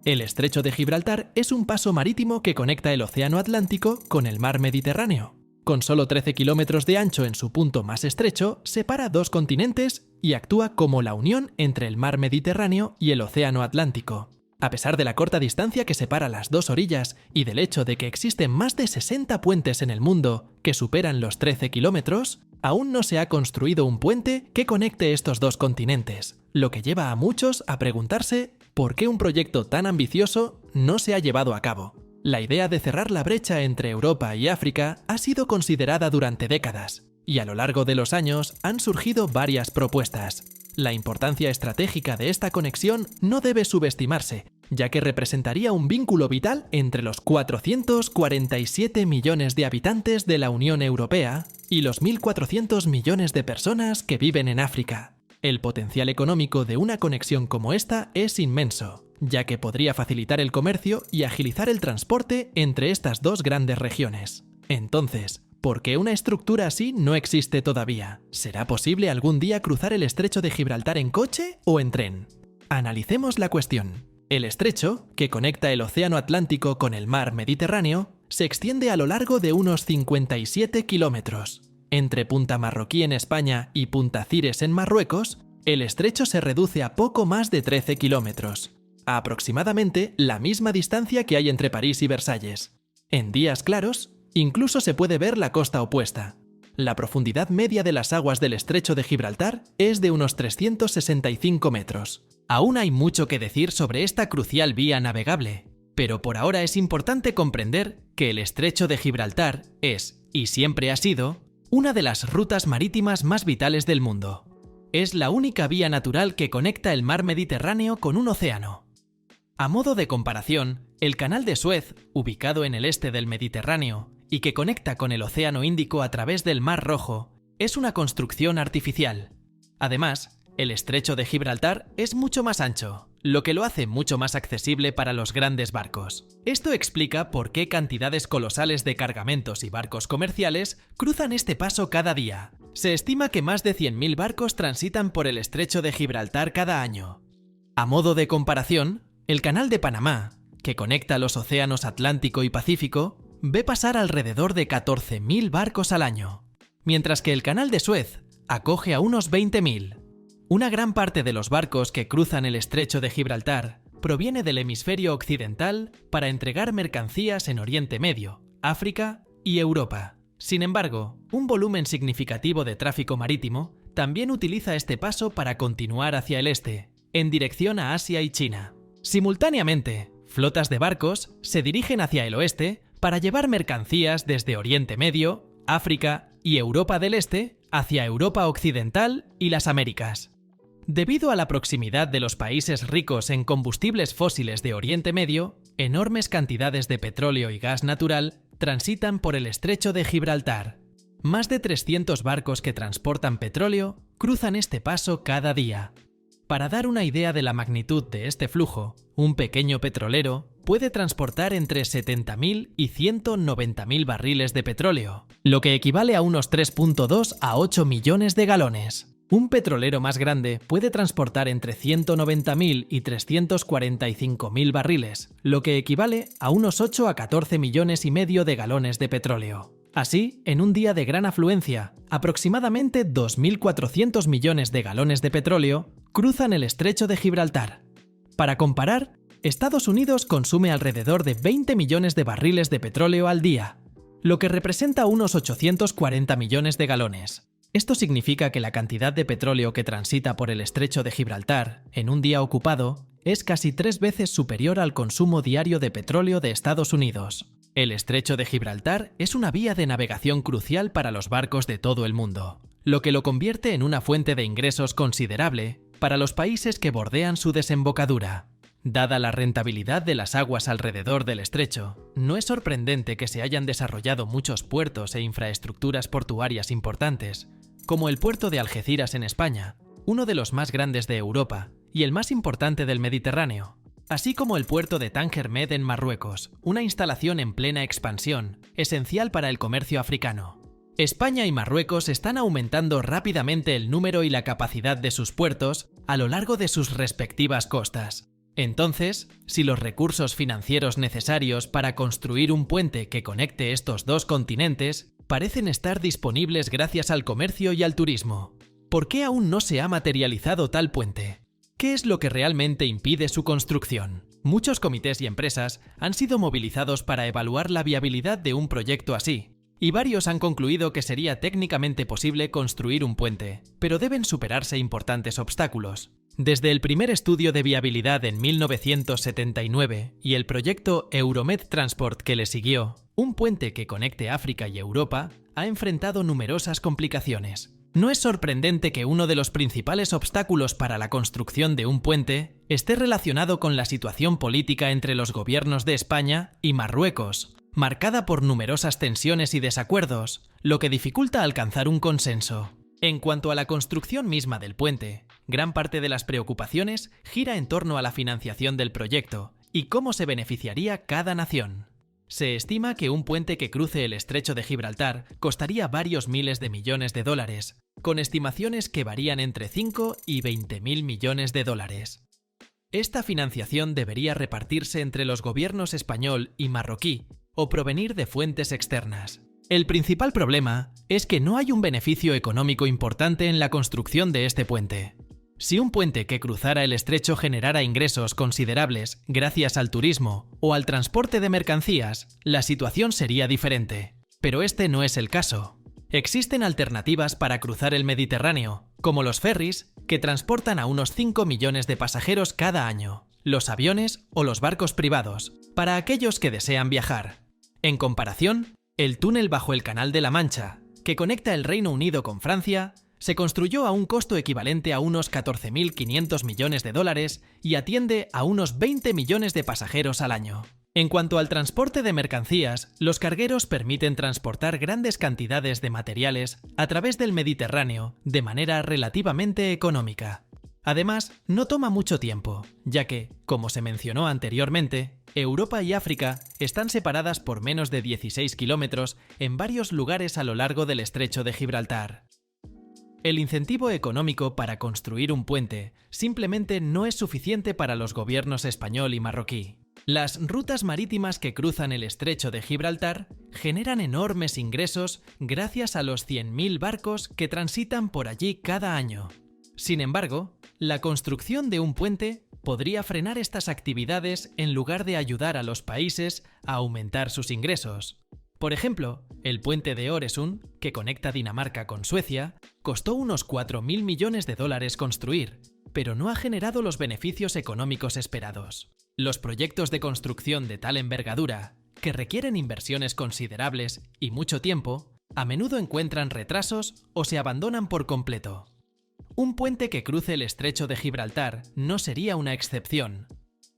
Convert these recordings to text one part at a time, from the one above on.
El estrecho de Gibraltar es un paso marítimo que conecta el océano Atlántico con el mar Mediterráneo. Con solo 13 kilómetros de ancho en su punto más estrecho, separa dos continentes y actúa como la unión entre el mar Mediterráneo y el océano Atlántico. A pesar de la corta distancia que separa las dos orillas y del hecho de que existen más de 60 puentes en el mundo que superan los 13 kilómetros, aún no se ha construido un puente que conecte estos dos continentes, lo que lleva a muchos a preguntarse por qué un proyecto tan ambicioso no se ha llevado a cabo. La idea de cerrar la brecha entre Europa y África ha sido considerada durante décadas, y a lo largo de los años han surgido varias propuestas. La importancia estratégica de esta conexión no debe subestimarse, ya que representaría un vínculo vital entre los 447 millones de habitantes de la Unión Europea y los 1.400 millones de personas que viven en África. El potencial económico de una conexión como esta es inmenso, ya que podría facilitar el comercio y agilizar el transporte entre estas dos grandes regiones. Entonces, ¿por qué una estructura así no existe todavía? ¿Será posible algún día cruzar el estrecho de Gibraltar en coche o en tren? Analicemos la cuestión. El estrecho, que conecta el océano Atlántico con el mar Mediterráneo, se extiende a lo largo de unos 57 kilómetros. Entre Punta Marroquí en España y Punta Cires en Marruecos, el estrecho se reduce a poco más de 13 kilómetros, a aproximadamente la misma distancia que hay entre París y Versalles. En días claros, incluso se puede ver la costa opuesta. La profundidad media de las aguas del estrecho de Gibraltar es de unos 365 metros. Aún hay mucho que decir sobre esta crucial vía navegable, pero por ahora es importante comprender que el estrecho de Gibraltar es, y siempre ha sido, una de las rutas marítimas más vitales del mundo. Es la única vía natural que conecta el mar Mediterráneo con un océano. A modo de comparación, el Canal de Suez, ubicado en el este del Mediterráneo y que conecta con el Océano Índico a través del Mar Rojo, es una construcción artificial. Además, el estrecho de Gibraltar es mucho más ancho, lo que lo hace mucho más accesible para los grandes barcos. Esto explica por qué cantidades colosales de cargamentos y barcos comerciales cruzan este paso cada día. Se estima que más de 100.000 barcos transitan por el estrecho de Gibraltar cada año. A modo de comparación, el Canal de Panamá, que conecta los océanos Atlántico y Pacífico, ve pasar alrededor de 14.000 barcos al año, mientras que el Canal de Suez acoge a unos 20.000. Una gran parte de los barcos que cruzan el estrecho de Gibraltar proviene del hemisferio occidental para entregar mercancías en Oriente Medio, África y Europa. Sin embargo, un volumen significativo de tráfico marítimo también utiliza este paso para continuar hacia el este, en dirección a Asia y China. Simultáneamente, flotas de barcos se dirigen hacia el oeste para llevar mercancías desde Oriente Medio, África y Europa del Este hacia Europa Occidental y las Américas. Debido a la proximidad de los países ricos en combustibles fósiles de Oriente Medio, enormes cantidades de petróleo y gas natural transitan por el estrecho de Gibraltar. Más de 300 barcos que transportan petróleo cruzan este paso cada día. Para dar una idea de la magnitud de este flujo, un pequeño petrolero puede transportar entre 70.000 y 190.000 barriles de petróleo, lo que equivale a unos 3.2 a 8 millones de galones. Un petrolero más grande puede transportar entre 190.000 y 345.000 barriles, lo que equivale a unos 8 a 14 millones y medio de galones de petróleo. Así, en un día de gran afluencia, aproximadamente 2.400 millones de galones de petróleo cruzan el estrecho de Gibraltar. Para comparar, Estados Unidos consume alrededor de 20 millones de barriles de petróleo al día, lo que representa unos 840 millones de galones. Esto significa que la cantidad de petróleo que transita por el estrecho de Gibraltar en un día ocupado es casi 3 veces superior al consumo diario de petróleo de Estados Unidos. El estrecho de Gibraltar es una vía de navegación crucial para los barcos de todo el mundo, lo que lo convierte en una fuente de ingresos considerable para los países que bordean su desembocadura. Dada la rentabilidad de las aguas alrededor del estrecho, no es sorprendente que se hayan desarrollado muchos puertos e infraestructuras portuarias importantes, como el puerto de Algeciras en España, uno de los más grandes de Europa y el más importante del Mediterráneo, así como el puerto de Tánger Med en Marruecos, una instalación en plena expansión, esencial para el comercio africano. España y Marruecos están aumentando rápidamente el número y la capacidad de sus puertos a lo largo de sus respectivas costas. Entonces, si los recursos financieros necesarios para construir un puente que conecte estos dos continentes parecen estar disponibles gracias al comercio y al turismo, ¿por qué aún no se ha materializado tal puente? ¿Qué es lo que realmente impide su construcción? Muchos comités y empresas han sido movilizados para evaluar la viabilidad de un proyecto así, y varios han concluido que sería técnicamente posible construir un puente, pero deben superarse importantes obstáculos. Desde el primer estudio de viabilidad en 1979 y el proyecto Euromed Transport que le siguió, un puente que conecte África y Europa ha enfrentado numerosas complicaciones. No es sorprendente que uno de los principales obstáculos para la construcción de un puente esté relacionado con la situación política entre los gobiernos de España y Marruecos, marcada por numerosas tensiones y desacuerdos, lo que dificulta alcanzar un consenso. En cuanto a la construcción misma del puente, gran parte de las preocupaciones gira en torno a la financiación del proyecto y cómo se beneficiaría cada nación. Se estima que un puente que cruce el estrecho de Gibraltar costaría varios miles de millones de dólares, con estimaciones que varían entre 5 y 20.000 millones de dólares. Esta financiación debería repartirse entre los gobiernos español y marroquí o provenir de fuentes externas. El principal problema es que no hay un beneficio económico importante en la construcción de este puente. Si un puente que cruzara el estrecho generara ingresos considerables gracias al turismo o al transporte de mercancías, la situación sería diferente. Pero este no es el caso. Existen alternativas para cruzar el Mediterráneo, como los ferries, que transportan a unos 5 millones de pasajeros cada año, los aviones o los barcos privados, para aquellos que desean viajar. En comparación, el túnel bajo el Canal de la Mancha, que conecta el Reino Unido con Francia, se construyó a un costo equivalente a unos 14.500 millones de dólares y atiende a unos 20 millones de pasajeros al año. En cuanto al transporte de mercancías, los cargueros permiten transportar grandes cantidades de materiales a través del Mediterráneo de manera relativamente económica. Además, no toma mucho tiempo, ya que, como se mencionó anteriormente, Europa y África están separadas por menos de 16 kilómetros en varios lugares a lo largo del estrecho de Gibraltar. El incentivo económico para construir un puente simplemente no es suficiente para los gobiernos español y marroquí. Las rutas marítimas que cruzan el estrecho de Gibraltar generan enormes ingresos gracias a los 100.000 barcos que transitan por allí cada año. Sin embargo, la construcción de un puente podría frenar estas actividades en lugar de ayudar a los países a aumentar sus ingresos. Por ejemplo, el puente de Øresund, que conecta Dinamarca con Suecia, costó unos 4.000 millones de dólares construir, pero no ha generado los beneficios económicos esperados. Los proyectos de construcción de tal envergadura, que requieren inversiones considerables y mucho tiempo, a menudo encuentran retrasos o se abandonan por completo. Un puente que cruce el estrecho de Gibraltar no sería una excepción.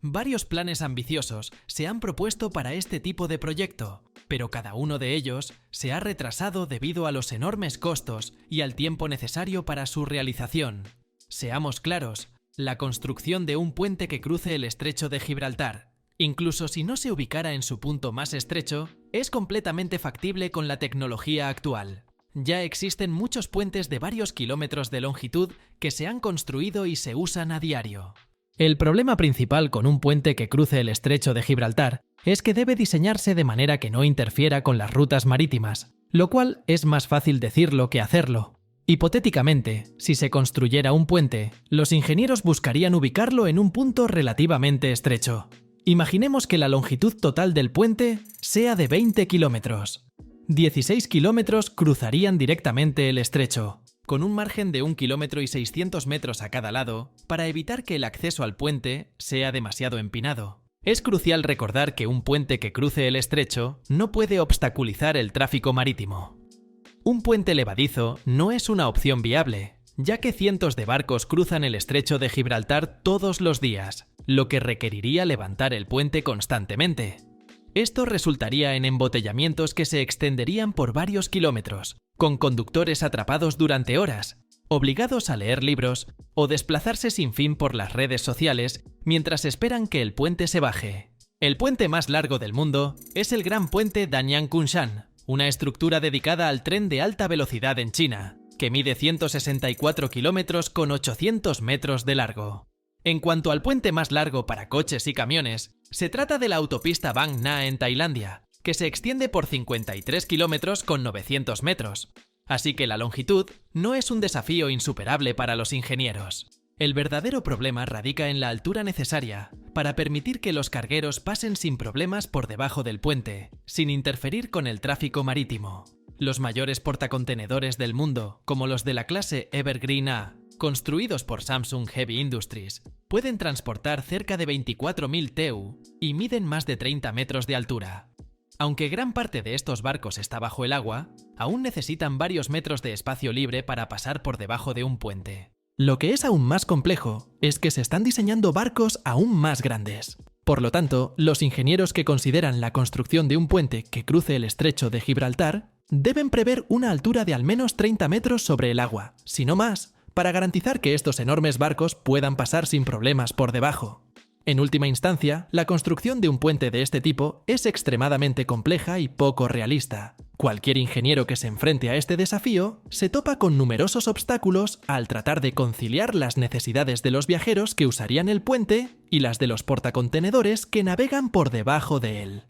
Varios planes ambiciosos se han propuesto para este tipo de proyecto, pero cada uno de ellos se ha retrasado debido a los enormes costos y al tiempo necesario para su realización. Seamos claros, la construcción de un puente que cruce el estrecho de Gibraltar, incluso si no se ubicara en su punto más estrecho, es completamente factible con la tecnología actual. Ya existen muchos puentes de varios kilómetros de longitud que se han construido y se usan a diario. El problema principal con un puente que cruce el estrecho de Gibraltar es que debe diseñarse de manera que no interfiera con las rutas marítimas, lo cual es más fácil decirlo que hacerlo. Hipotéticamente, si se construyera un puente, los ingenieros buscarían ubicarlo en un punto relativamente estrecho. Imaginemos que la longitud total del puente sea de 20 kilómetros. 16 kilómetros cruzarían directamente el estrecho, con un margen de 1,6 kilómetros a cada lado, para evitar que el acceso al puente sea demasiado empinado. Es crucial recordar que un puente que cruce el estrecho no puede obstaculizar el tráfico marítimo. Un puente levadizo no es una opción viable, ya que cientos de barcos cruzan el estrecho de Gibraltar todos los días, lo que requeriría levantar el puente constantemente. Esto resultaría en embotellamientos que se extenderían por varios kilómetros, con conductores atrapados durante horas, obligados a leer libros o desplazarse sin fin por las redes sociales mientras esperan que el puente se baje. El puente más largo del mundo es el Gran Puente Danyang Kunshan, una estructura dedicada al tren de alta velocidad en China, que mide 164 kilómetros con 800 metros de largo. En cuanto al puente más largo para coches y camiones, se trata de la autopista Bang Na en Tailandia, que se extiende por 53 kilómetros con 900 metros. Así que la longitud no es un desafío insuperable para los ingenieros. El verdadero problema radica en la altura necesaria para permitir que los cargueros pasen sin problemas por debajo del puente, sin interferir con el tráfico marítimo. Los mayores portacontenedores del mundo, como los de la clase Evergreen A, construidos por Samsung Heavy Industries, pueden transportar cerca de 24.000 TEU y miden más de 30 metros de altura. Aunque gran parte de estos barcos está bajo el agua, aún necesitan varios metros de espacio libre para pasar por debajo de un puente. Lo que es aún más complejo es que se están diseñando barcos aún más grandes. Por lo tanto, los ingenieros que consideran la construcción de un puente que cruce el estrecho de Gibraltar deben prever una altura de al menos 30 metros sobre el agua, si no más, para garantizar que estos enormes barcos puedan pasar sin problemas por debajo. En última instancia, la construcción de un puente de este tipo es extremadamente compleja y poco realista. Cualquier ingeniero que se enfrente a este desafío se topa con numerosos obstáculos al tratar de conciliar las necesidades de los viajeros que usarían el puente y las de los portacontenedores que navegan por debajo de él.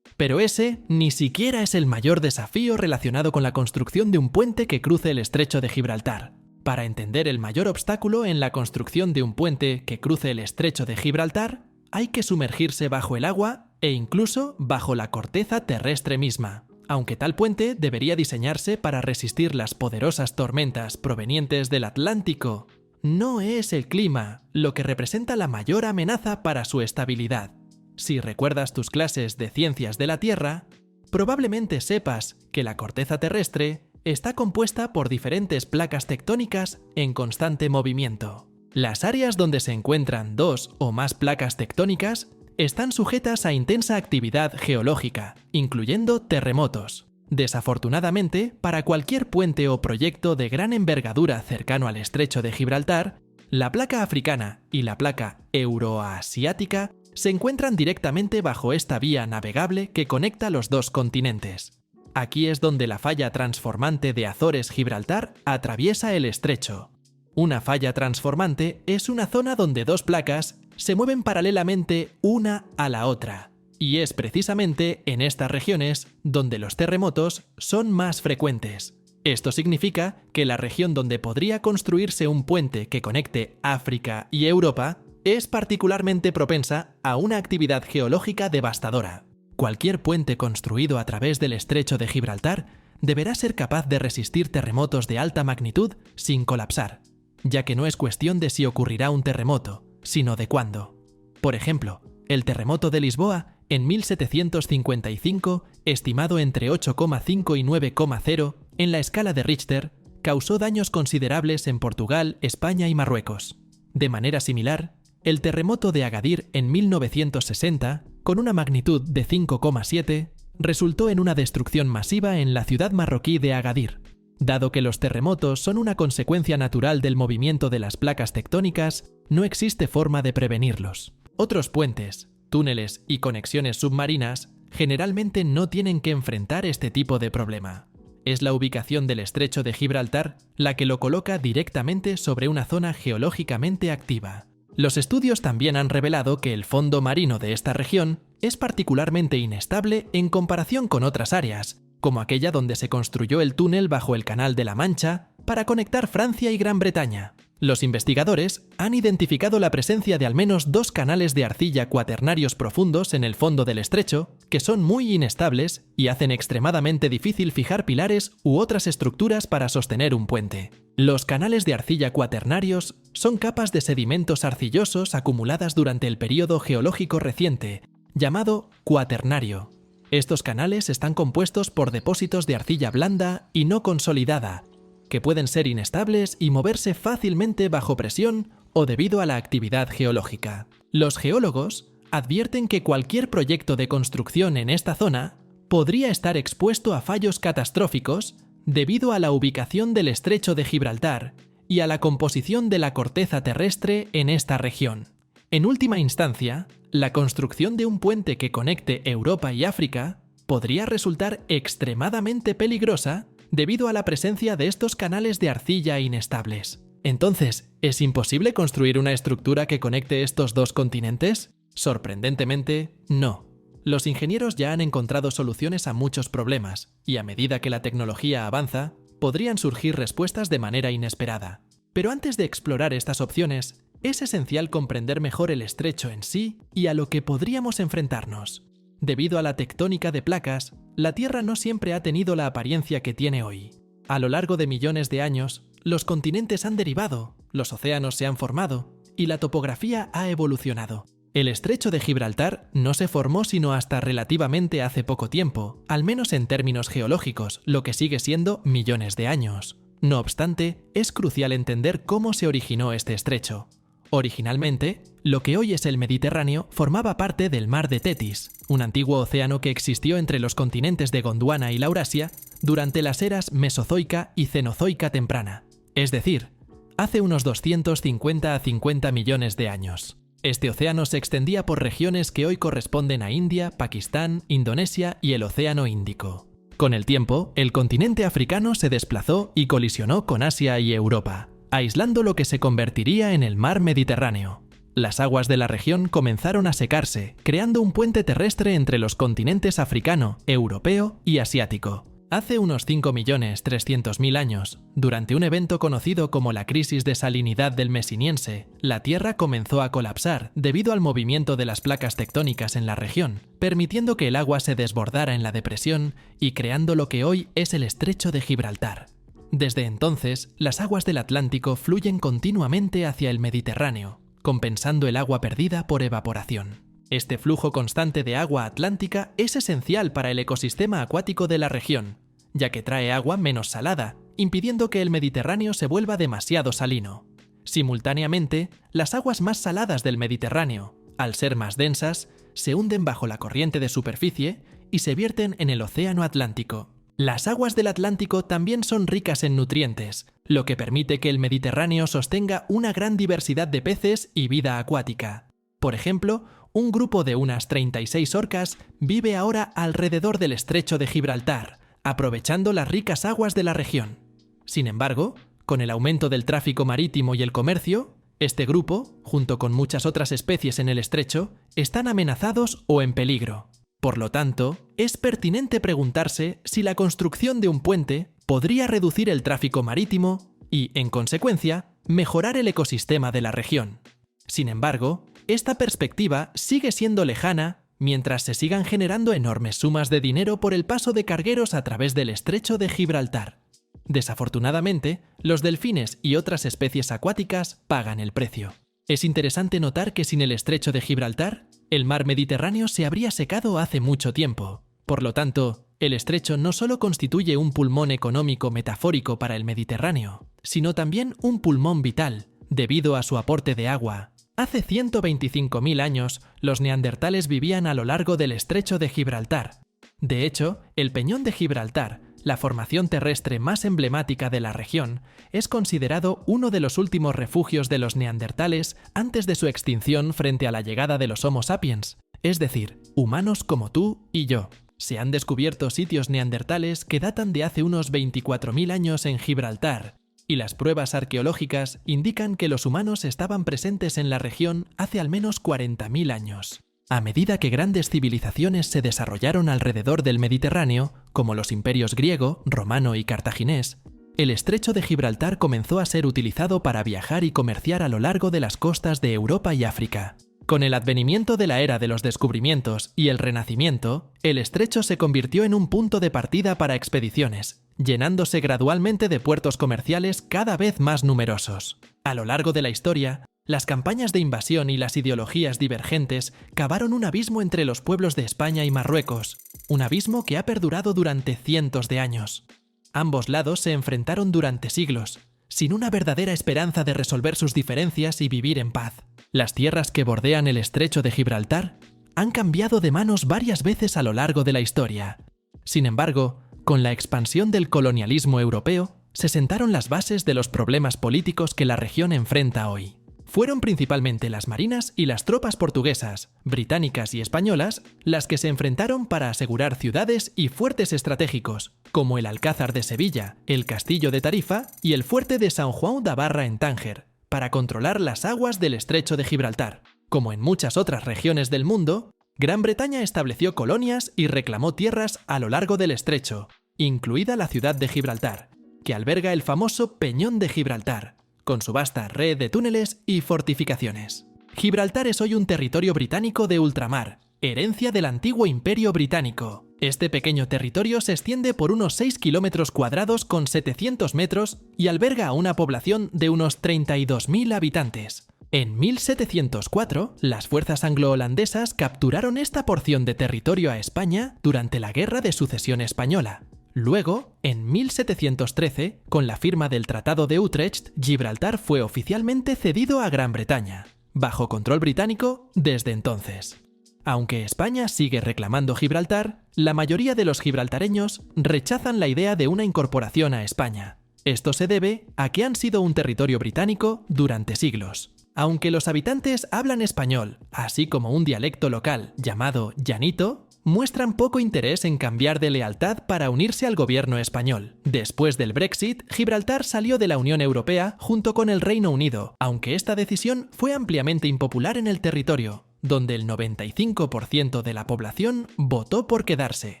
Pero ese ni siquiera es el mayor desafío relacionado con la construcción de un puente que cruce el estrecho de Gibraltar. Para entender el mayor obstáculo en la construcción de un puente que cruce el estrecho de Gibraltar, hay que sumergirse bajo el agua e incluso bajo la corteza terrestre misma, aunque tal puente debería diseñarse para resistir las poderosas tormentas provenientes del Atlántico. No es el clima lo que representa la mayor amenaza para su estabilidad. Si recuerdas tus clases de ciencias de la Tierra, probablemente sepas que la corteza terrestre está compuesta por diferentes placas tectónicas en constante movimiento. Las áreas donde se encuentran dos o más placas tectónicas están sujetas a intensa actividad geológica, incluyendo terremotos. Desafortunadamente, para cualquier puente o proyecto de gran envergadura cercano al estrecho de Gibraltar, la placa africana y la placa euroasiática se encuentran directamente bajo esta vía navegable que conecta los dos continentes. Aquí es donde la falla transformante de Azores-Gibraltar atraviesa el estrecho. Una falla transformante es una zona donde dos placas se mueven paralelamente una a la otra, y es precisamente en estas regiones donde los terremotos son más frecuentes. Esto significa que la región donde podría construirse un puente que conecte África y Europa es particularmente propensa a una actividad geológica devastadora. Cualquier puente construido a través del estrecho de Gibraltar deberá ser capaz de resistir terremotos de alta magnitud sin colapsar, ya que no es cuestión de si ocurrirá un terremoto, sino de cuándo. Por ejemplo, el terremoto de Lisboa en 1755, estimado entre 8,5 y 9,0 en la escala de Richter, causó daños considerables en Portugal, España y Marruecos. De manera similar, el terremoto de Agadir en 1960, con una magnitud de 5,7, resultó en una destrucción masiva en la ciudad marroquí de Agadir. Dado que los terremotos son una consecuencia natural del movimiento de las placas tectónicas, no existe forma de prevenirlos. Otros puentes, túneles y conexiones submarinas generalmente no tienen que enfrentar este tipo de problema. Es la ubicación del estrecho de Gibraltar la que lo coloca directamente sobre una zona geológicamente activa. Los estudios también han revelado que el fondo marino de esta región es particularmente inestable en comparación con otras áreas, como aquella donde se construyó el túnel bajo el Canal de la Mancha para conectar Francia y Gran Bretaña. Los investigadores han identificado la presencia de al menos 2 canales de arcilla cuaternarios profundos en el fondo del estrecho, que son muy inestables y hacen extremadamente difícil fijar pilares u otras estructuras para sostener un puente. Los canales de arcilla cuaternarios son capas de sedimentos arcillosos acumuladas durante el período geológico reciente, llamado cuaternario. Estos canales están compuestos por depósitos de arcilla blanda y no consolidada, que pueden ser inestables y moverse fácilmente bajo presión o debido a la actividad geológica. Los geólogos advierten que cualquier proyecto de construcción en esta zona podría estar expuesto a fallos catastróficos debido a la ubicación del estrecho de Gibraltar y a la composición de la corteza terrestre en esta región. En última instancia, la construcción de un puente que conecte Europa y África podría resultar extremadamente peligrosa debido a la presencia de estos canales de arcilla inestables. Entonces, ¿es imposible construir una estructura que conecte estos dos continentes? Sorprendentemente, no. Los ingenieros ya han encontrado soluciones a muchos problemas, y a medida que la tecnología avanza, podrían surgir respuestas de manera inesperada. Pero antes de explorar estas opciones, es esencial comprender mejor el estrecho en sí y a lo que podríamos enfrentarnos. Debido a la tectónica de placas, la Tierra no siempre ha tenido la apariencia que tiene hoy. A lo largo de millones de años, los continentes han derivado, los océanos se han formado y la topografía ha evolucionado. El estrecho de Gibraltar no se formó sino hasta relativamente hace poco tiempo, al menos en términos geológicos, lo que sigue siendo millones de años. No obstante, es crucial entender cómo se originó este estrecho. Originalmente, lo que hoy es el Mediterráneo formaba parte del Mar de Tetis, un antiguo océano que existió entre los continentes de Gondwana y Laurasia durante las eras Mesozoica y Cenozoica temprana, es decir, hace unos 250 a 50 millones de años. Este océano se extendía por regiones que hoy corresponden a India, Pakistán, Indonesia y el Océano Índico. Con el tiempo, el continente africano se desplazó y colisionó con Asia y Europa, aislando lo que se convertiría en el mar Mediterráneo. Las aguas de la región comenzaron a secarse, creando un puente terrestre entre los continentes africano, europeo y asiático. Hace unos 5.300.000 años, durante un evento conocido como la crisis de salinidad del Mesiniense, la Tierra comenzó a colapsar debido al movimiento de las placas tectónicas en la región, permitiendo que el agua se desbordara en la depresión y creando lo que hoy es el estrecho de Gibraltar. Desde entonces, las aguas del Atlántico fluyen continuamente hacia el Mediterráneo, compensando el agua perdida por evaporación. Este flujo constante de agua atlántica es esencial para el ecosistema acuático de la región, ya que trae agua menos salada, impidiendo que el Mediterráneo se vuelva demasiado salino. Simultáneamente, las aguas más saladas del Mediterráneo, al ser más densas, se hunden bajo la corriente de superficie y se vierten en el Océano Atlántico. Las aguas del Atlántico también son ricas en nutrientes, lo que permite que el Mediterráneo sostenga una gran diversidad de peces y vida acuática. Por ejemplo, un grupo de unas 36 orcas vive ahora alrededor del estrecho de Gibraltar, aprovechando las ricas aguas de la región. Sin embargo, con el aumento del tráfico marítimo y el comercio, este grupo, junto con muchas otras especies en el estrecho, están amenazados o en peligro. Por lo tanto, es pertinente preguntarse si la construcción de un puente podría reducir el tráfico marítimo y, en consecuencia, mejorar el ecosistema de la región. Sin embargo, esta perspectiva sigue siendo lejana mientras se sigan generando enormes sumas de dinero por el paso de cargueros a través del estrecho de Gibraltar. Desafortunadamente, los delfines y otras especies acuáticas pagan el precio. Es interesante notar que sin el estrecho de Gibraltar, el mar Mediterráneo se habría secado hace mucho tiempo. Por lo tanto, el estrecho no solo constituye un pulmón económico metafórico para el Mediterráneo, sino también un pulmón vital, debido a su aporte de agua. Hace 125.000 años, los neandertales vivían a lo largo del estrecho de Gibraltar. De hecho, el Peñón de Gibraltar, la formación terrestre más emblemática de la región, es considerado uno de los últimos refugios de los neandertales antes de su extinción frente a la llegada de los Homo sapiens, es decir, humanos como tú y yo. Se han descubierto sitios neandertales que datan de hace unos 24.000 años en Gibraltar, y las pruebas arqueológicas indican que los humanos estaban presentes en la región hace al menos 40.000 años. A medida que grandes civilizaciones se desarrollaron alrededor del Mediterráneo, como los imperios griego, romano y cartaginés, el estrecho de Gibraltar comenzó a ser utilizado para viajar y comerciar a lo largo de las costas de Europa y África. Con el advenimiento de la era de los descubrimientos y el Renacimiento, el estrecho se convirtió en un punto de partida para expediciones, llenándose gradualmente de puertos comerciales cada vez más numerosos. A lo largo de la historia, las campañas de invasión y las ideologías divergentes cavaron un abismo entre los pueblos de España y Marruecos, un abismo que ha perdurado durante cientos de años. Ambos lados se enfrentaron durante siglos, sin una verdadera esperanza de resolver sus diferencias y vivir en paz. Las tierras que bordean el estrecho de Gibraltar han cambiado de manos varias veces a lo largo de la historia. Sin embargo, con la expansión del colonialismo europeo, se sentaron las bases de los problemas políticos que la región enfrenta hoy. Fueron principalmente las marinas y las tropas portuguesas, británicas y españolas las que se enfrentaron para asegurar ciudades y fuertes estratégicos, como el Alcázar de Sevilla, el Castillo de Tarifa y el fuerte de São João da Barra en Tánger, para controlar las aguas del Estrecho de Gibraltar. Como en muchas otras regiones del mundo, Gran Bretaña estableció colonias y reclamó tierras a lo largo del estrecho, incluida la ciudad de Gibraltar, que alberga el famoso Peñón de Gibraltar, con su vasta red de túneles y fortificaciones. Gibraltar es hoy un territorio británico de ultramar, herencia del antiguo Imperio Británico. Este pequeño territorio se extiende por unos 6 kilómetros cuadrados con 700 metros y alberga a una población de unos 32.000 habitantes. En 1704, las fuerzas anglo-holandesas capturaron esta porción de territorio a España durante la Guerra de Sucesión Española. Luego, en 1713, con la firma del Tratado de Utrecht, Gibraltar fue oficialmente cedido a Gran Bretaña, bajo control británico desde entonces. Aunque España sigue reclamando Gibraltar, la mayoría de los gibraltareños rechazan la idea de una incorporación a España. Esto se debe a que han sido un territorio británico durante siglos. Aunque los habitantes hablan español, así como un dialecto local llamado llanito, muestran poco interés en cambiar de lealtad para unirse al gobierno español. Después del Brexit, Gibraltar salió de la Unión Europea junto con el Reino Unido, aunque esta decisión fue ampliamente impopular en el territorio, donde el 95% de la población votó por quedarse.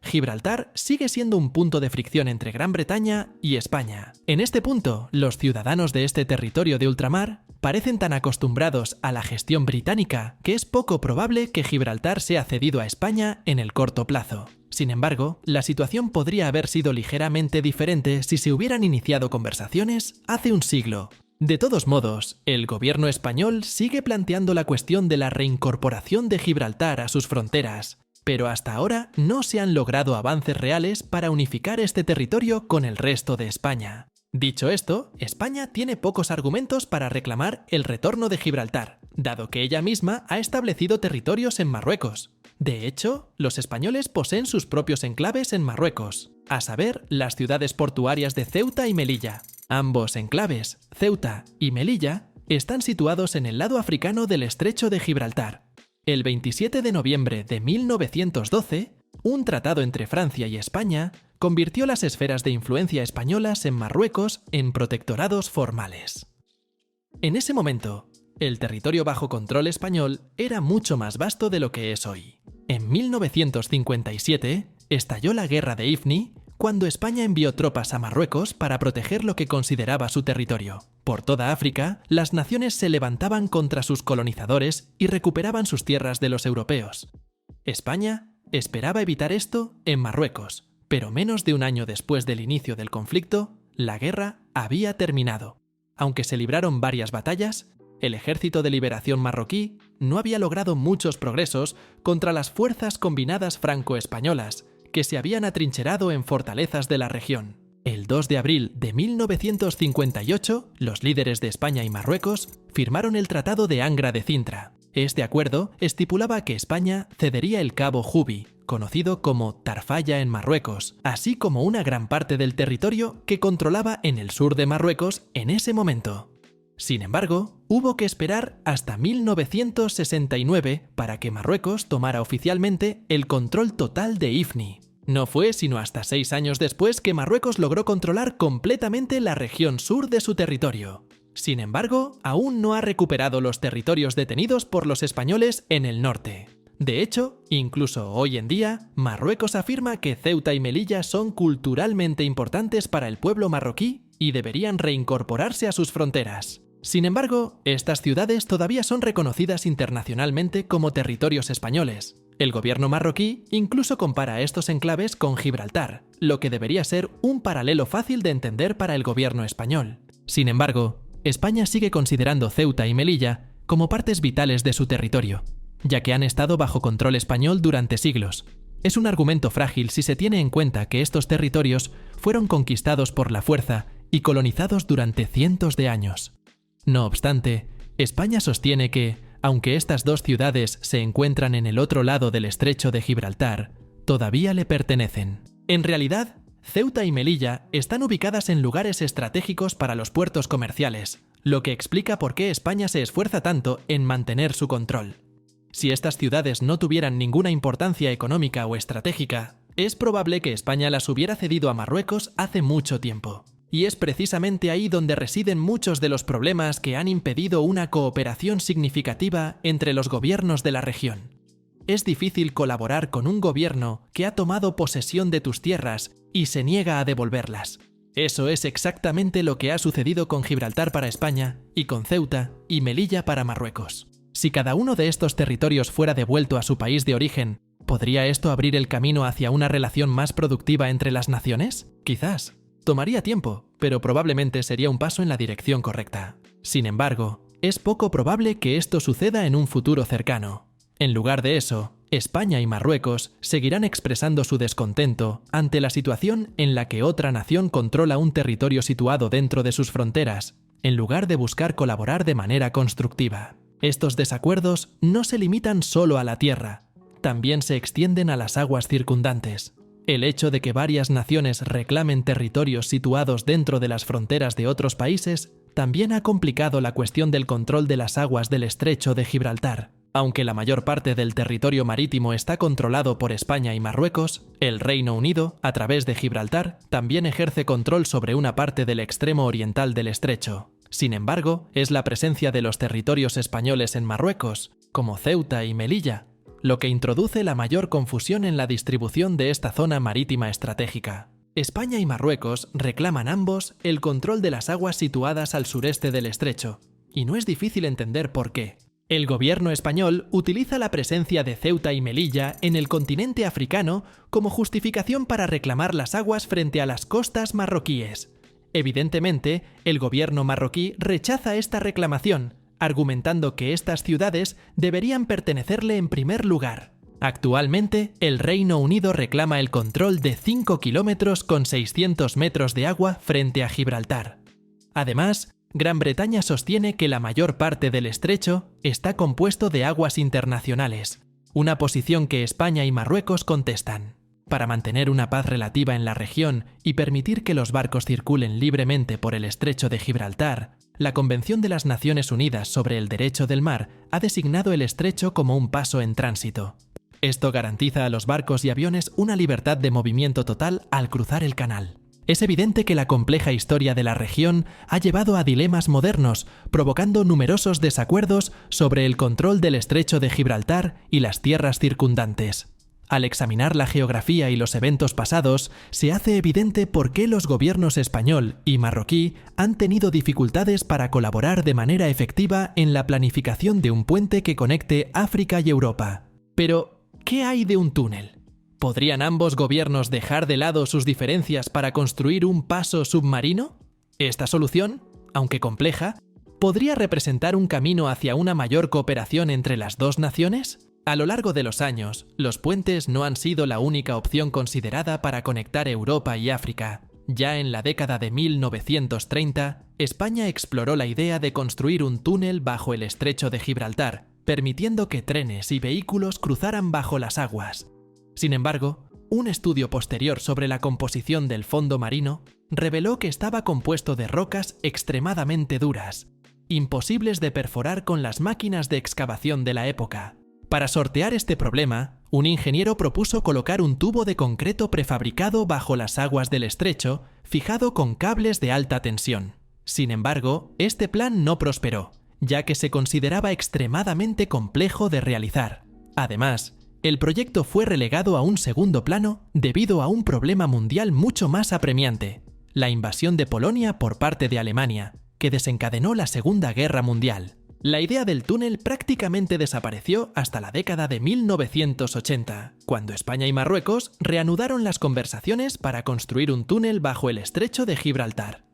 Gibraltar sigue siendo un punto de fricción entre Gran Bretaña y España. En este punto, los ciudadanos de este territorio de ultramar parecen tan acostumbrados a la gestión británica que es poco probable que Gibraltar sea cedido a España en el corto plazo. Sin embargo, la situación podría haber sido ligeramente diferente si se hubieran iniciado conversaciones hace un siglo. De todos modos, el gobierno español sigue planteando la cuestión de la reincorporación de Gibraltar a sus fronteras, pero hasta ahora no se han logrado avances reales para unificar este territorio con el resto de España. Dicho esto, España tiene pocos argumentos para reclamar el retorno de Gibraltar, dado que ella misma ha establecido territorios en Marruecos. De hecho, los españoles poseen sus propios enclaves en Marruecos, a saber, las ciudades portuarias de Ceuta y Melilla. Ambos enclaves, Ceuta y Melilla, están situados en el lado africano del Estrecho de Gibraltar. El 27 de noviembre de 1912, un tratado entre Francia y España convirtió las esferas de influencia españolas en Marruecos en protectorados formales. En ese momento, el territorio bajo control español era mucho más vasto de lo que es hoy. En 1957 estalló la Guerra de Ifni, cuando España envió tropas a Marruecos para proteger lo que consideraba su territorio. Por toda África, las naciones se levantaban contra sus colonizadores y recuperaban sus tierras de los europeos. España esperaba evitar esto en Marruecos, pero menos de un año después del inicio del conflicto, la guerra había terminado. Aunque se libraron varias batallas, el Ejército de Liberación marroquí no había logrado muchos progresos contra las fuerzas combinadas franco-españolas, que se habían atrincherado en fortalezas de la región. El 2 de abril de 1958, los líderes de España y Marruecos firmaron el Tratado de Angra de Cintra. Este acuerdo estipulaba que España cedería el Cabo Jubi, conocido como Tarfaya en Marruecos, así como una gran parte del territorio que controlaba en el sur de Marruecos en ese momento. Sin embargo, hubo que esperar hasta 1969 para que Marruecos tomara oficialmente el control total de Ifni. No fue sino hasta 6 años después que Marruecos logró controlar completamente la región sur de su territorio. Sin embargo, aún no ha recuperado los territorios detenidos por los españoles en el norte. De hecho, incluso hoy en día, Marruecos afirma que Ceuta y Melilla son culturalmente importantes para el pueblo marroquí y deberían reincorporarse a sus fronteras. Sin embargo, estas ciudades todavía son reconocidas internacionalmente como territorios españoles. El gobierno marroquí incluso compara estos enclaves con Gibraltar, lo que debería ser un paralelo fácil de entender para el gobierno español. Sin embargo, España sigue considerando Ceuta y Melilla como partes vitales de su territorio, ya que han estado bajo control español durante siglos. Es un argumento frágil si se tiene en cuenta que estos territorios fueron conquistados por la fuerza y colonizados durante cientos de años. No obstante, España sostiene que, aunque estas dos ciudades se encuentran en el otro lado del Estrecho de Gibraltar, todavía le pertenecen. En realidad, Ceuta y Melilla están ubicadas en lugares estratégicos para los puertos comerciales, lo que explica por qué España se esfuerza tanto en mantener su control. Si estas ciudades no tuvieran ninguna importancia económica o estratégica, es probable que España las hubiera cedido a Marruecos hace mucho tiempo. Y es precisamente ahí donde residen muchos de los problemas que han impedido una cooperación significativa entre los gobiernos de la región. Es difícil colaborar con un gobierno que ha tomado posesión de tus tierras y se niega a devolverlas. Eso es exactamente lo que ha sucedido con Gibraltar para España y con Ceuta y Melilla para Marruecos. Si cada uno de estos territorios fuera devuelto a su país de origen, ¿podría esto abrir el camino hacia una relación más productiva entre las naciones? Quizás. Tomaría tiempo, pero probablemente sería un paso en la dirección correcta. Sin embargo, es poco probable que esto suceda en un futuro cercano. En lugar de eso, España y Marruecos seguirán expresando su descontento ante la situación en la que otra nación controla un territorio situado dentro de sus fronteras, en lugar de buscar colaborar de manera constructiva. Estos desacuerdos no se limitan solo a la tierra, también se extienden a las aguas circundantes. El hecho de que varias naciones reclamen territorios situados dentro de las fronteras de otros países también ha complicado la cuestión del control de las aguas del estrecho de Gibraltar. Aunque la mayor parte del territorio marítimo está controlado por España y Marruecos, el Reino Unido, a través de Gibraltar, también ejerce control sobre una parte del extremo oriental del estrecho. Sin embargo, es la presencia de los territorios españoles en Marruecos, como Ceuta y Melilla, lo que introduce la mayor confusión en la distribución de esta zona marítima estratégica. España y Marruecos reclaman ambos el control de las aguas situadas al sureste del estrecho, y no es difícil entender por qué. El gobierno español utiliza la presencia de Ceuta y Melilla en el continente africano como justificación para reclamar las aguas frente a las costas marroquíes. Evidentemente, el gobierno marroquí rechaza esta reclamación, argumentando que estas ciudades deberían pertenecerle en primer lugar. Actualmente, el Reino Unido reclama el control de 5 kilómetros con 600 metros de agua frente a Gibraltar. Además, Gran Bretaña sostiene que la mayor parte del estrecho está compuesto de aguas internacionales, una posición que España y Marruecos contestan. Para mantener una paz relativa en la región y permitir que los barcos circulen libremente por el estrecho de Gibraltar, la Convención de las Naciones Unidas sobre el Derecho del Mar ha designado el estrecho como un paso en tránsito. Esto garantiza a los barcos y aviones una libertad de movimiento total al cruzar el canal. Es evidente que la compleja historia de la región ha llevado a dilemas modernos, provocando numerosos desacuerdos sobre el control del estrecho de Gibraltar y las tierras circundantes. Al examinar la geografía y los eventos pasados, se hace evidente por qué los gobiernos español y marroquí han tenido dificultades para colaborar de manera efectiva en la planificación de un puente que conecte África y Europa. Pero, ¿qué hay de un túnel? ¿Podrían ambos gobiernos dejar de lado sus diferencias para construir un paso submarino? Esta solución, aunque compleja, ¿podría representar un camino hacia una mayor cooperación entre las dos naciones? A lo largo de los años, los puentes no han sido la única opción considerada para conectar Europa y África. Ya en la década de 1930, España exploró la idea de construir un túnel bajo el estrecho de Gibraltar, permitiendo que trenes y vehículos cruzaran bajo las aguas. Sin embargo, un estudio posterior sobre la composición del fondo marino reveló que estaba compuesto de rocas extremadamente duras, imposibles de perforar con las máquinas de excavación de la época. Para sortear este problema, un ingeniero propuso colocar un tubo de concreto prefabricado bajo las aguas del estrecho, fijado con cables de alta tensión. Sin embargo, este plan no prosperó, ya que se consideraba extremadamente complejo de realizar. Además, el proyecto fue relegado a un segundo plano debido a un problema mundial mucho más apremiante: la invasión de Polonia por parte de Alemania, que desencadenó la Segunda Guerra Mundial. La idea del túnel prácticamente desapareció hasta la década de 1980, cuando España y Marruecos reanudaron las conversaciones para construir un túnel bajo el estrecho de Gibraltar.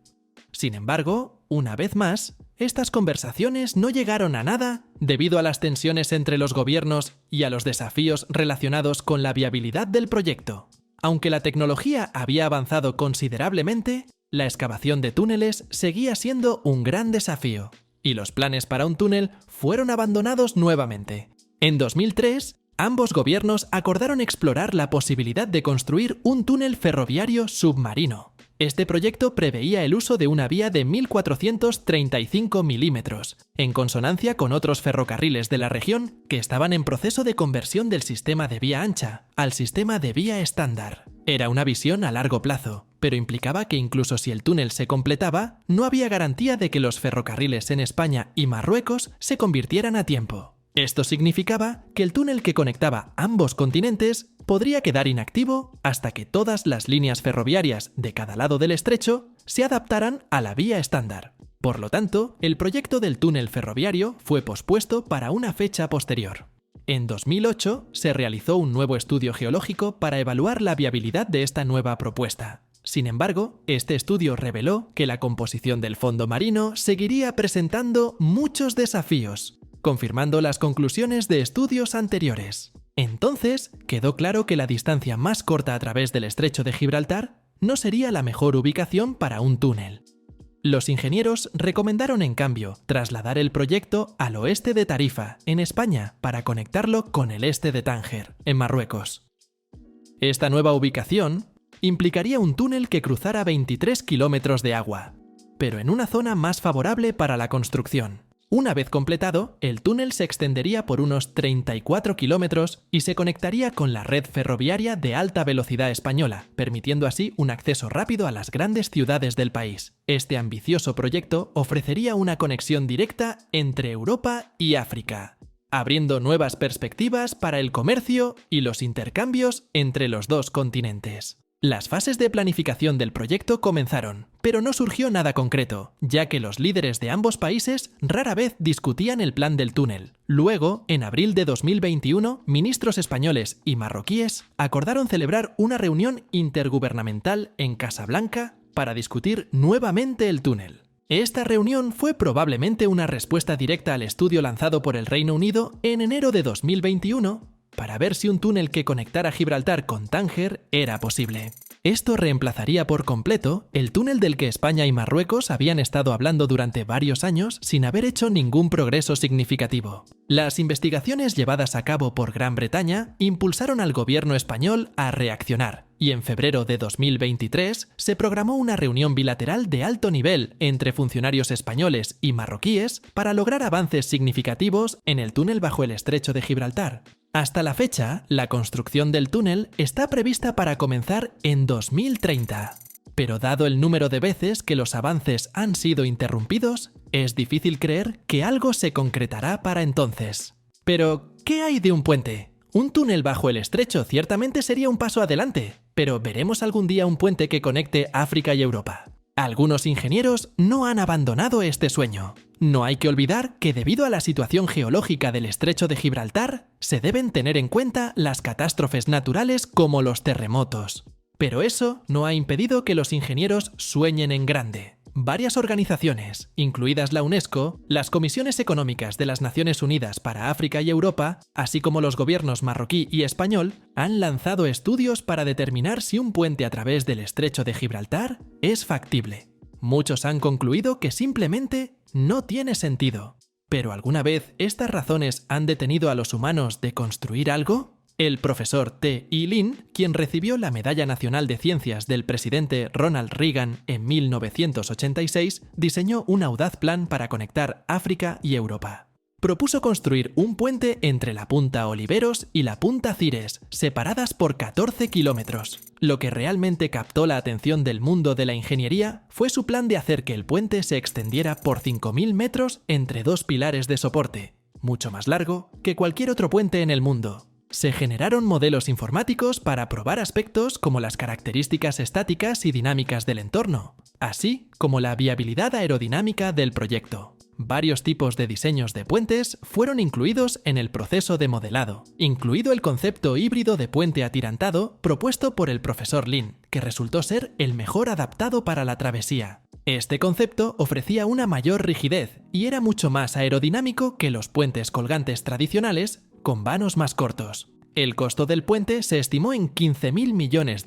Sin embargo, una vez más, estas conversaciones no llegaron a nada debido a las tensiones entre los gobiernos y a los desafíos relacionados con la viabilidad del proyecto. Aunque la tecnología había avanzado considerablemente, la excavación de túneles seguía siendo un gran desafío, y los planes para un túnel fueron abandonados nuevamente. En 2003, ambos gobiernos acordaron explorar la posibilidad de construir un túnel ferroviario submarino. Este proyecto preveía el uso de una vía de 1435 milímetros, en consonancia con otros ferrocarriles de la región que estaban en proceso de conversión del sistema de vía ancha al sistema de vía estándar. Era una visión a largo plazo, pero implicaba que incluso si el túnel se completaba, no había garantía de que los ferrocarriles en España y Marruecos se convirtieran a tiempo. Esto significaba que el túnel que conectaba ambos continentes podría quedar inactivo hasta que todas las líneas ferroviarias de cada lado del estrecho se adaptaran a la vía estándar. Por lo tanto, el proyecto del túnel ferroviario fue pospuesto para una fecha posterior. En 2008 se realizó un nuevo estudio geológico para evaluar la viabilidad de esta nueva propuesta. Sin embargo, este estudio reveló que la composición del fondo marino seguiría presentando muchos desafíos, confirmando las conclusiones de estudios anteriores. Entonces, quedó claro que la distancia más corta a través del estrecho de Gibraltar no sería la mejor ubicación para un túnel. Los ingenieros recomendaron, en cambio, trasladar el proyecto al oeste de Tarifa, en España, para conectarlo con el este de Tánger, en Marruecos. Esta nueva ubicación implicaría un túnel que cruzara 23 kilómetros de agua, pero en una zona más favorable para la construcción. Una vez completado, el túnel se extendería por unos 34 kilómetros y se conectaría con la red ferroviaria de alta velocidad española, permitiendo así un acceso rápido a las grandes ciudades del país. Este ambicioso proyecto ofrecería una conexión directa entre Europa y África, abriendo nuevas perspectivas para el comercio y los intercambios entre los dos continentes. Las fases de planificación del proyecto comenzaron, pero no surgió nada concreto, ya que los líderes de ambos países rara vez discutían el plan del túnel. Luego, en abril de 2021, ministros españoles y marroquíes acordaron celebrar una reunión intergubernamental en Casablanca para discutir nuevamente el túnel. Esta reunión fue probablemente una respuesta directa al estudio lanzado por el Reino Unido en enero de 2021, para ver si un túnel que conectara Gibraltar con Tánger era posible. Esto reemplazaría por completo el túnel del que España y Marruecos habían estado hablando durante varios años sin haber hecho ningún progreso significativo. Las investigaciones llevadas a cabo por Gran Bretaña impulsaron al gobierno español a reaccionar, y en febrero de 2023 se programó una reunión bilateral de alto nivel entre funcionarios españoles y marroquíes para lograr avances significativos en el túnel bajo el estrecho de Gibraltar. Hasta la fecha, la construcción del túnel está prevista para comenzar en 2030. Pero dado el número de veces que los avances han sido interrumpidos, es difícil creer que algo se concretará para entonces. Pero, ¿qué hay de un puente? Un túnel bajo el estrecho ciertamente sería un paso adelante, pero ¿veremos algún día un puente que conecte África y Europa? Algunos ingenieros no han abandonado este sueño. No hay que olvidar que debido a la situación geológica del estrecho de Gibraltar, se deben tener en cuenta las catástrofes naturales como los terremotos. Pero eso no ha impedido que los ingenieros sueñen en grande. Varias organizaciones, incluidas la UNESCO, las Comisiones Económicas de las Naciones Unidas para África y Europa, así como los gobiernos marroquí y español, han lanzado estudios para determinar si un puente a través del estrecho de Gibraltar es factible. Muchos han concluido que simplemente no tiene sentido. ¿Pero alguna vez estas razones han detenido a los humanos de construir algo? El profesor T. E. Lin, quien recibió la Medalla Nacional de Ciencias del presidente Ronald Reagan en 1986, diseñó un audaz plan para conectar África y Europa. Propuso construir un puente entre la punta Oliveros y la punta Cires, separadas por 14 kilómetros. Lo que realmente captó la atención del mundo de la ingeniería fue su plan de hacer que el puente se extendiera por 5.000 metros entre dos pilares de soporte, mucho más largo que cualquier otro puente en el mundo. Se generaron modelos informáticos para probar aspectos como las características estáticas y dinámicas del entorno, así como la viabilidad aerodinámica del proyecto. Varios tipos de diseños de puentes fueron incluidos en el proceso de modelado, incluido el concepto híbrido de puente atirantado propuesto por el profesor Lin, que resultó ser el mejor adaptado para la travesía. Este concepto ofrecía una mayor rigidez y era mucho más aerodinámico que los puentes colgantes tradicionales con vanos más cortos. El costo del puente se estimó en $15.000 millones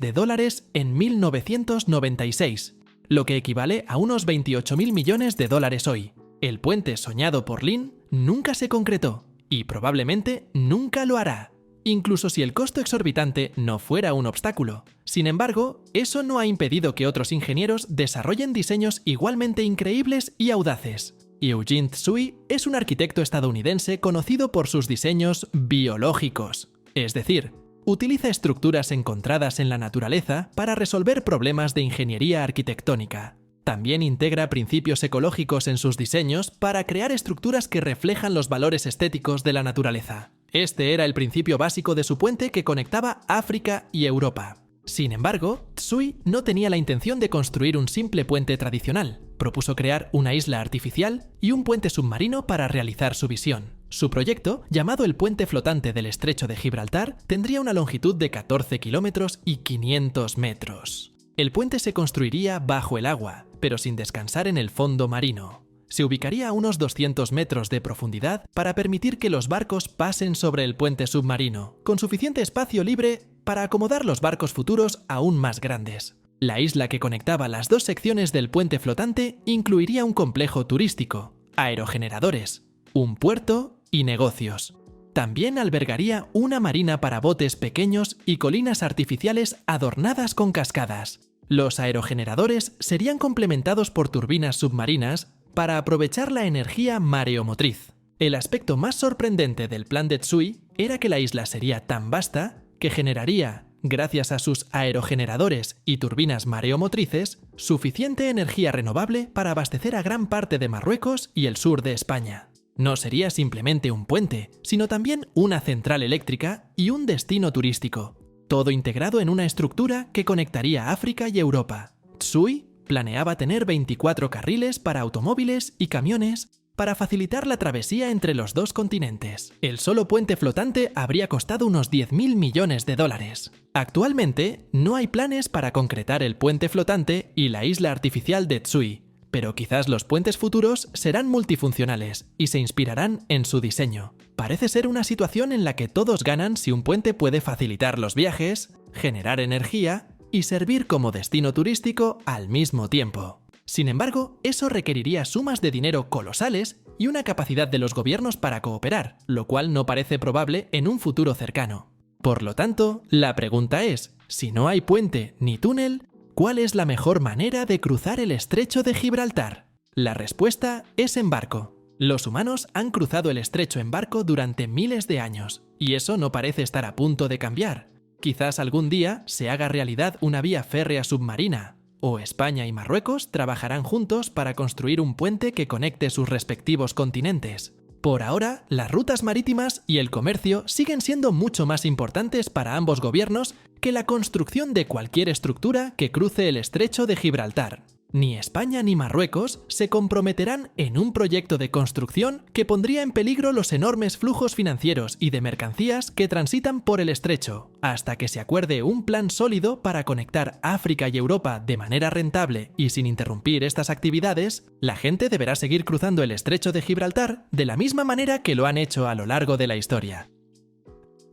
en 1996, lo que equivale a unos $28.000 millones hoy. El puente soñado por Lin nunca se concretó y probablemente nunca lo hará. incluso si el costo exorbitante no fuera un obstáculo. Sin embargo, eso no ha impedido que otros ingenieros desarrollen diseños igualmente increíbles y audaces. Eugene Tsui es un arquitecto estadounidense conocido por sus diseños biológicos, es decir, utiliza estructuras encontradas en la naturaleza para resolver problemas de ingeniería arquitectónica. También integra principios ecológicos en sus diseños para crear estructuras que reflejan los valores estéticos de la naturaleza. Este era el principio básico de su puente que conectaba África y Europa. Sin embargo, Tsui no tenía la intención de construir un simple puente tradicional. Propuso crear una isla artificial y un puente submarino para realizar su visión. Su proyecto, llamado el Puente Flotante del Estrecho de Gibraltar, tendría una longitud de 14 kilómetros y 500 metros. El puente se construiría bajo el agua, pero sin descansar en el fondo marino. Se ubicaría a unos 200 metros de profundidad para permitir que los barcos pasen sobre el puente submarino, con suficiente espacio libre para acomodar los barcos futuros aún más grandes. La isla que conectaba las dos secciones del puente flotante incluiría un complejo turístico, aerogeneradores, un puerto y negocios. También albergaría una marina para botes pequeños y colinas artificiales adornadas con cascadas. Los aerogeneradores serían complementados por turbinas submarinas para aprovechar la energía mareomotriz. El aspecto más sorprendente del plan de Tsui era que la isla sería tan vasta que generaría, gracias a sus aerogeneradores y turbinas mareomotrices, suficiente energía renovable para abastecer a gran parte de Marruecos y el sur de España. No sería simplemente un puente, sino también una central eléctrica y un destino turístico, todo integrado en una estructura que conectaría África y Europa. Tsui planeaba tener 24 carriles para automóviles y camiones para facilitar la travesía entre los dos continentes. El solo puente flotante habría costado unos 10.000 millones de dólares. Actualmente, no hay planes para concretar el puente flotante y la isla artificial de Tsui, pero quizás los puentes futuros serán multifuncionales y se inspirarán en su diseño. Parece ser una situación en la que todos ganan si un puente puede facilitar los viajes, generar energía y servir como destino turístico al mismo tiempo. Sin embargo, eso requeriría sumas de dinero colosales y una capacidad de los gobiernos para cooperar, lo cual no parece probable en un futuro cercano. Por lo tanto, la pregunta es, si no hay puente ni túnel, ¿cuál es la mejor manera de cruzar el estrecho de Gibraltar? La respuesta es en barco. Los humanos han cruzado el estrecho en barco durante miles de años, y eso no parece estar a punto de cambiar. Quizás algún día se haga realidad una vía férrea submarina, o España y Marruecos trabajarán juntos para construir un puente que conecte sus respectivos continentes. Por ahora, las rutas marítimas y el comercio siguen siendo mucho más importantes para ambos gobiernos que la construcción de cualquier estructura que cruce el estrecho de Gibraltar. Ni España ni Marruecos se comprometerán en un proyecto de construcción que pondría en peligro los enormes flujos financieros y de mercancías que transitan por el estrecho. Hasta que se acuerde un plan sólido para conectar África y Europa de manera rentable y sin interrumpir estas actividades, la gente deberá seguir cruzando el estrecho de Gibraltar de la misma manera que lo han hecho a lo largo de la historia.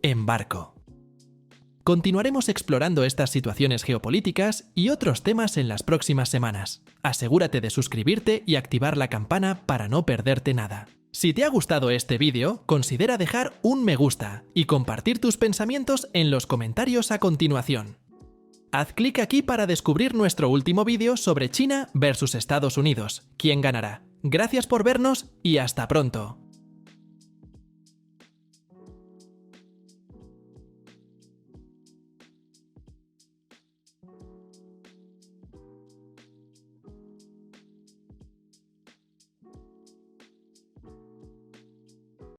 En barco. Continuaremos explorando estas situaciones geopolíticas y otros temas en las próximas semanas. Asegúrate de suscribirte y activar la campana para no perderte nada. Si te ha gustado este vídeo, considera dejar un me gusta y compartir tus pensamientos en los comentarios a continuación. Haz clic aquí para descubrir nuestro último vídeo sobre China versus Estados Unidos. ¿Quién ganará? Gracias por vernos y hasta pronto.